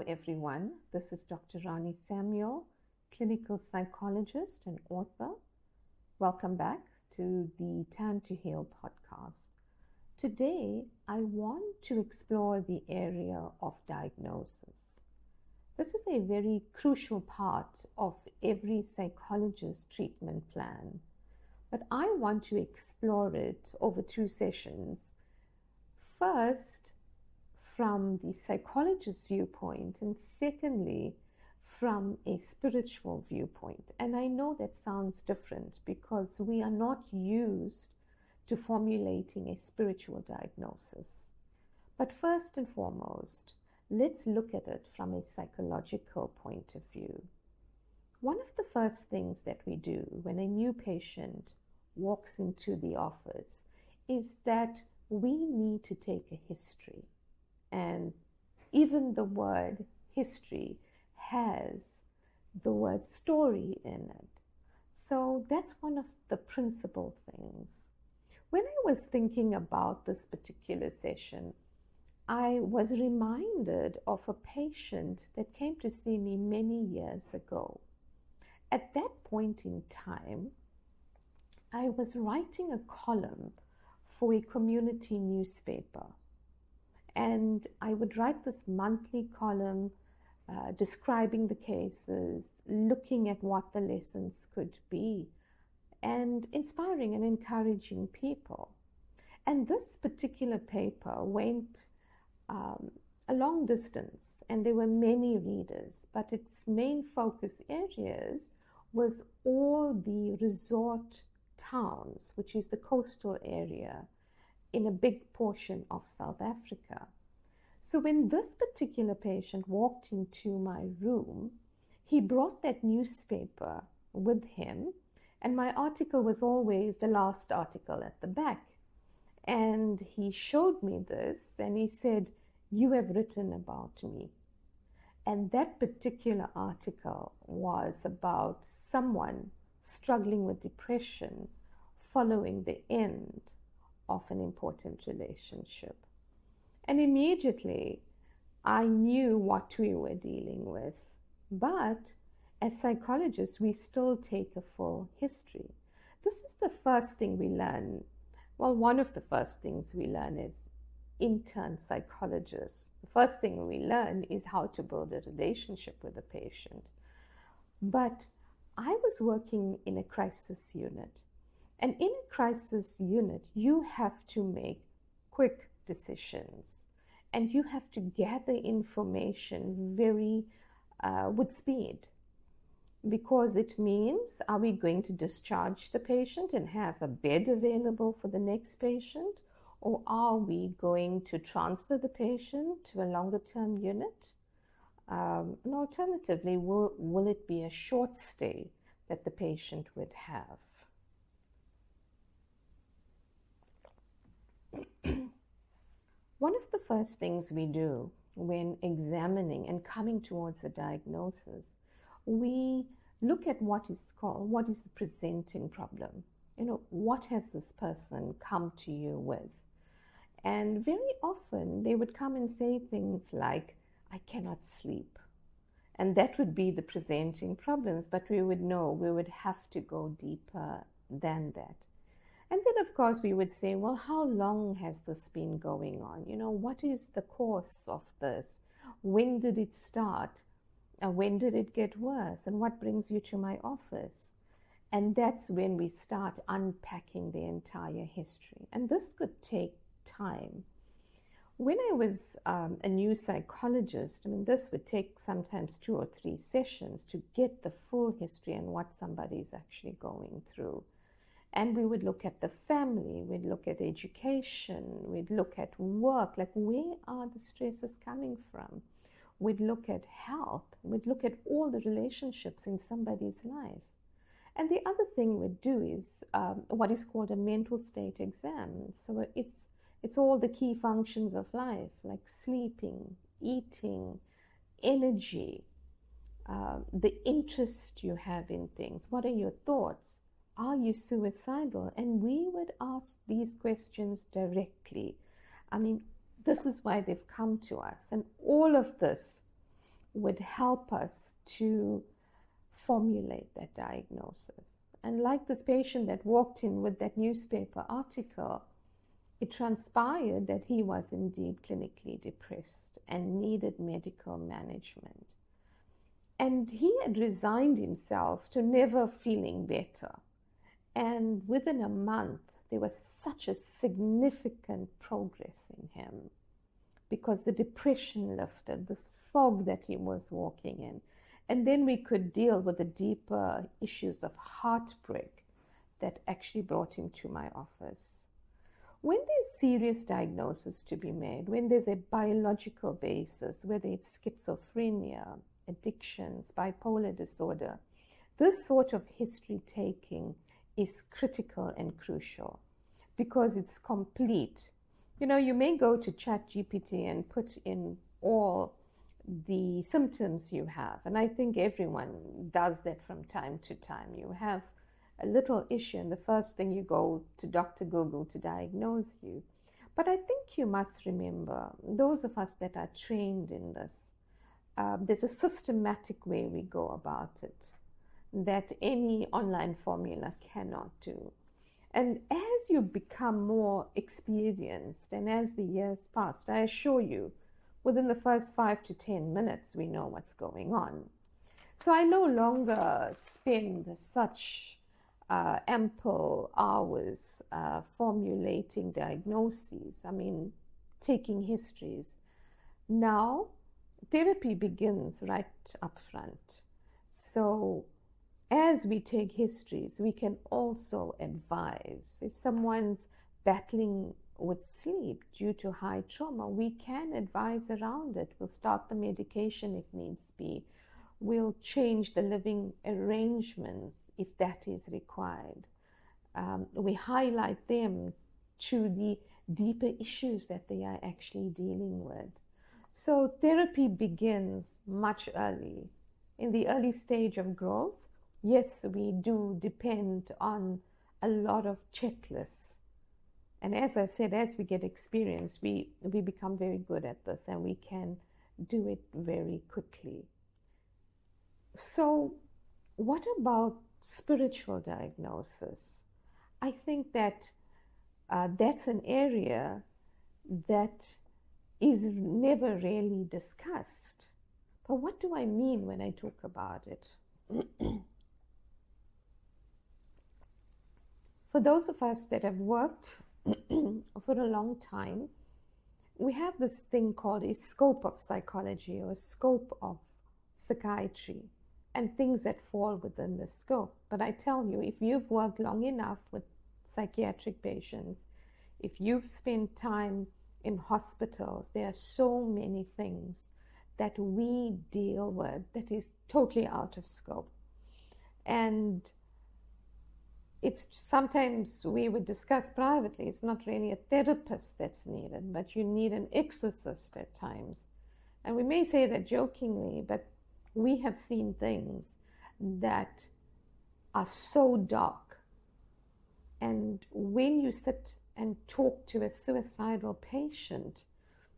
everyone. This is Dr. Rani Samuel, clinical psychologist and author. Welcome back to the Time to Heal podcast. Today, I want to explore the area of diagnosis. This is a very crucial part of every psychologist's treatment plan, but I want to explore it over 2 sessions. First, from the psychologist's viewpoint, and secondly, from a spiritual viewpoint. And I know that sounds different because we are not used to formulating a spiritual diagnosis. But first and foremost, let's look at it from a psychological point of view. One of the first things that we do when a new patient walks into the office is that we need to take a history. And even the word history has the word story in it. So that's one of the principal things. When I was thinking about this particular session, I was reminded of a patient that came to see me many years ago. At that point in time, I was writing a column for a community newspaper. And I would write this monthly column describing the cases, looking at what the lessons could be, and inspiring and encouraging people. And this particular paper went a long distance, and there were many readers, but its main focus areas was all the resort towns, which is the coastal area in a big portion of South Africa. So when this particular patient walked into my room, he brought that newspaper with him, and my article was always the last article at the back. And he showed me this, and he said, "You have written about me." And that particular article was about someone struggling with depression following the end of an important relationship. And immediately I knew what we were dealing with. But as psychologists, we still take a full history. This is the first thing we learn. Well, one of the first things we learn as intern psychologists. The first thing we learn is how to build a relationship with a patient. But I was working in a crisis unit. And in a crisis unit, you have to make quick decisions, and you have to gather information very with speed, because it means, are we going to discharge the patient and have a bed available for the next patient, or are we going to transfer the patient to a longer term unit? And alternatively, will it be a short stay that the patient would have? One of the first things we do when examining and coming towards a diagnosis, we look at what is the presenting problem. What has this person come to you with? And very often they would come and say things like, "I cannot sleep." And that would be the presenting problems, but we would know we would have to go deeper than that. And then, of course, we would say, well, how long has this been going on? What is the course of this? When did it start? When did it get worse? And what brings you to my office? And that's when we start unpacking the entire history. And this could take time. When I was a new psychologist, this would take sometimes 2 or 3 sessions to get the full history and what somebody is actually going through. And we would look at the family, we'd look at education, we'd look at work, like where are the stresses coming from? We'd look at health, we'd look at all the relationships in somebody's life. And the other thing we'd do is what is called a mental state exam. So it's all the key functions of life, like sleeping, eating, energy, the interest you have in things. What are your thoughts? Are you suicidal? And we would ask these questions directly. This is why they've come to us. And all of this would help us to formulate that diagnosis. And like this patient that walked in with that newspaper article, it transpired that he was indeed clinically depressed and needed medical management. And he had resigned himself to never feeling better. And within a month, there was such a significant progress in him because the depression lifted, this fog that he was walking in. And then we could deal with the deeper issues of heartbreak that actually brought him to my office. When there's serious diagnosis to be made, when there's a biological basis, whether it's schizophrenia, addictions, bipolar disorder, this sort of history taking is critical and crucial because it's complete. You know, you may go to ChatGPT and put in all the symptoms you have, and I think everyone does that from time to time. You have a little issue, and the first thing you go to Dr. Google to diagnose you. But I think you must remember, those of us that are trained in this, there's a systematic way we go about it that any online formula cannot do. And as you become more experienced and as the years pass, I assure you, within the first 5 to 10 minutes, we know what's going on. So I no longer spend such ample hours formulating diagnoses, taking histories. Now, therapy begins right up front. So as we take histories, we can also advise. If someone's battling with sleep due to high trauma, we can advise around it. We'll start the medication if needs be. We'll change the living arrangements if that is required. We highlight them to the deeper issues that they are actually dealing with. So therapy begins much early. In the early stage of growth, yes, we do depend on a lot of checklists. And as I said, as we get experience, we become very good at this and we can do it very quickly. So what about spiritual diagnosis? I think that that's an area that is never really discussed. But what do I mean when I talk about it? For those of us that have worked for a long time, we have this thing called a scope of psychology or a scope of psychiatry and things that fall within the scope. But I tell you, if you've worked long enough with psychiatric patients, if you've spent time in hospitals, there are so many things that we deal with that is totally out of scope. And it's sometimes we would discuss privately, it's not really a therapist that's needed, but you need an exorcist at times. And we may say that jokingly, but we have seen things that are so dark. And when you sit and talk to a suicidal patient,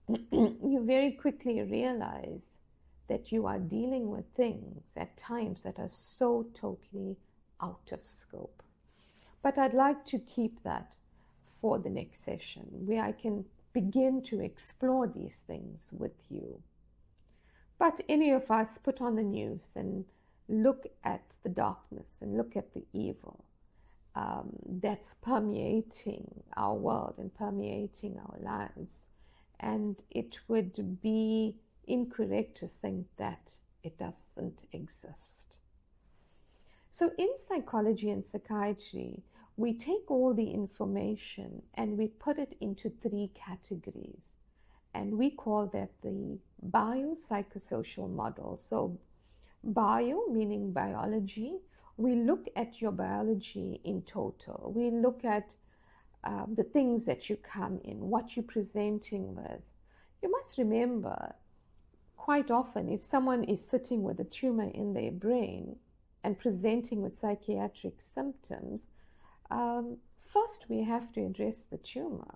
you very quickly realize that you are dealing with things at times that are so totally out of scope. But I'd like to keep that for the next session, where I can begin to explore these things with you. But any of us put on the news and look at the darkness and look at the evil that's permeating our world and permeating our lives. And it would be incorrect to think that it doesn't exist. So in psychology and psychiatry, we take all the information and we put it into 3 categories. And we call that the biopsychosocial model. So bio meaning biology. We look at your biology in total. We look at the things that you come in, what you're presenting with. You must remember, quite often, if someone is sitting with a tumor in their brain and presenting with psychiatric symptoms, first we have to address the tumor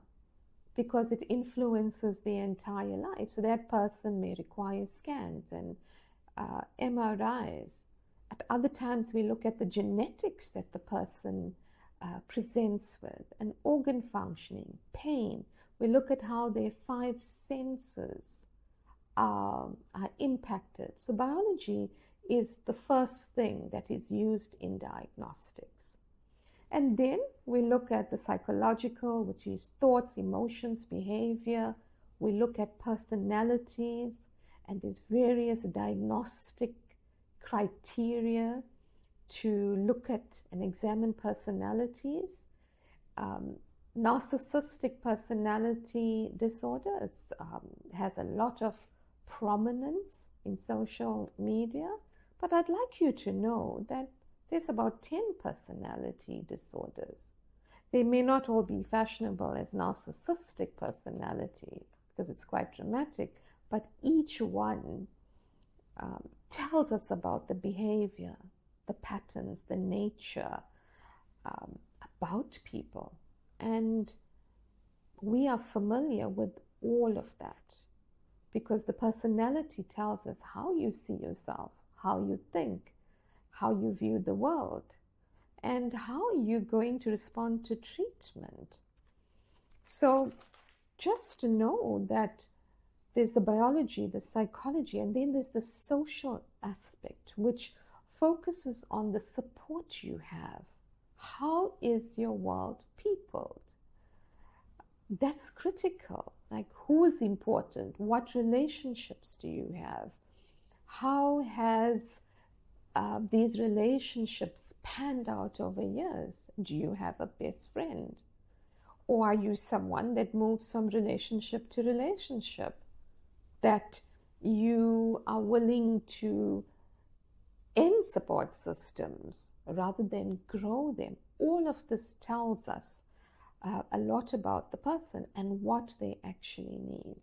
because it influences the entire life. So that person may require scans and MRIs. At other times, we look at the genetics that the person presents with, and organ functioning, pain. We look at how their 5 senses are impacted. So biology is the first thing that is used in diagnostics. And then we look at the psychological, which is thoughts, emotions, behavior. We look at personalities, and there's various diagnostic criteria to look at and examine personalities. Narcissistic personality disorder has a lot of prominence in social media, but I'd like you to know that there's about 10 personality disorders. They may not all be fashionable as narcissistic personality because it's quite dramatic, but each one tells us about the behavior, the patterns, the nature about people. And we are familiar with all of that because the personality tells us how you see yourself, how you think, how you view the world, and how you're going to respond to treatment. So just to know that there's the biology, the psychology, and then there's the social aspect, which focuses on the support you have. How is your world peopled? That's critical. Like, who's important? What relationships do you have? How has these relationships panned out over years? Do you have a best friend? Or are you someone that moves from relationship to relationship? That you are willing to end support systems rather than grow them. All of this tells us a lot about the person and what they actually need.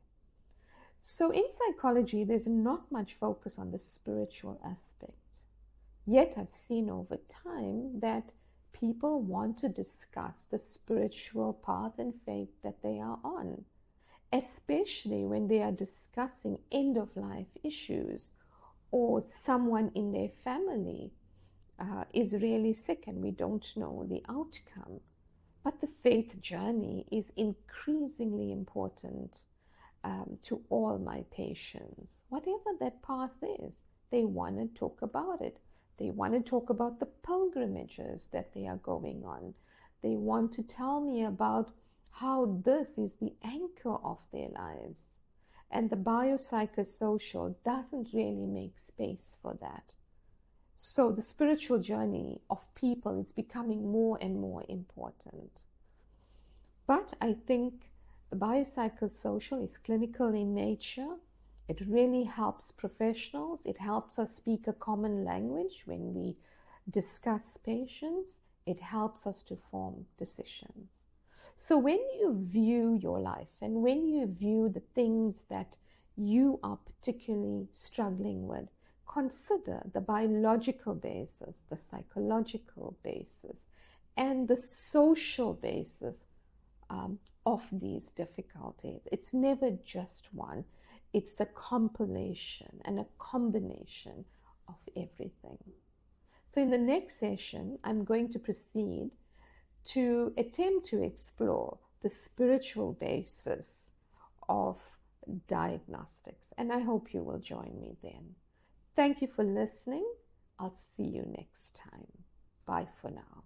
So in psychology, there's not much focus on the spiritual aspect. Yet I've seen over time that people want to discuss the spiritual path and faith that they are on, especially when they are discussing end-of-life issues or someone in their family is really sick and we don't know the outcome. But the faith journey is increasingly important to all my patients. Whatever that path is, they want to talk about it. They want to talk about the pilgrimages that they are going on. They want to tell me about how this is the anchor of their lives. And the biopsychosocial doesn't really make space for that. So the spiritual journey of people is becoming more and more important. But I think the biopsychosocial is clinical in nature. It really helps professionals. It helps us speak a common language when we discuss patients. It helps us to form decisions. So when you view your life and when you view the things that you are particularly struggling with, consider the biological basis, the psychological basis, and the social basis of these difficulties. It's never just one. It's a compilation and a combination of everything. So in the next session, I'm going to proceed to attempt to explore the spiritual basis of diagnostics. And I hope you will join me then. Thank you for listening. I'll see you next time. Bye for now.